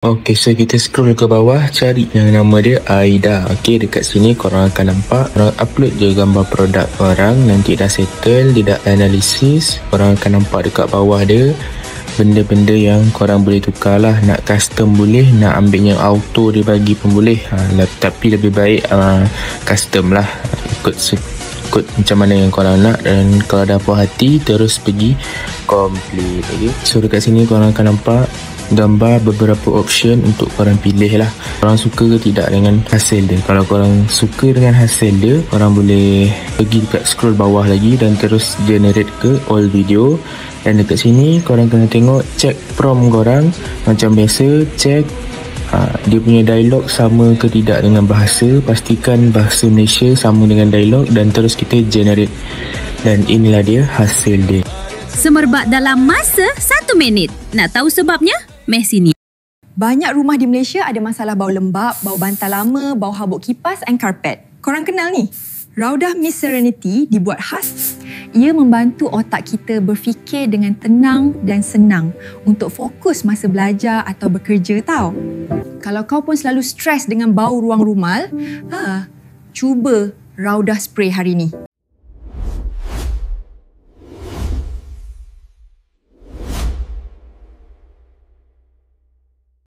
Okey, so kita scroll ke bawah, cari yang nama dia Aida. Okey, dekat sini korang akan nampak korang upload je gambar produk korang. Nanti dah settle, dia dah analisis. Korang akan nampak dekat bawah dia benda-benda yang korang boleh tukar lah. Nak custom boleh, nak ambil yang auto dia bagi pun boleh. Tapi lebih baik custom lah, ikut macam mana yang korang nak. Dan kalau dah puas hati, terus pergi complete. Okay? So dekat sini korang akan nampak gambar beberapa option untuk korang pilih lah. Korang suka ke tidak dengan hasil dia. Kalau korang suka dengan hasil dia, korang boleh pergi dekat scroll bawah lagi dan terus generate ke all video. Dan dekat sini korang kena tengok, check prompt korang. Macam biasa, check dia punya dialog sama ke tidak dengan bahasa. Pastikan bahasa Malaysia sama dengan dialog dan terus kita generate. Dan inilah dia hasil dia. Semerbak dalam masa 1 minit. Nak tahu sebabnya? Meh sini. Banyak rumah di Malaysia ada masalah bau lembab, bau bantal lama, bau habuk kipas and karpet. Korang kenal ni? Raudah Miss Serenity dibuat khas. Ia membantu otak kita berfikir dengan tenang dan senang untuk fokus masa belajar atau bekerja tau. Kalau kau pun selalu stres dengan bau ruang rumal, cuba Raudah Spray hari ni.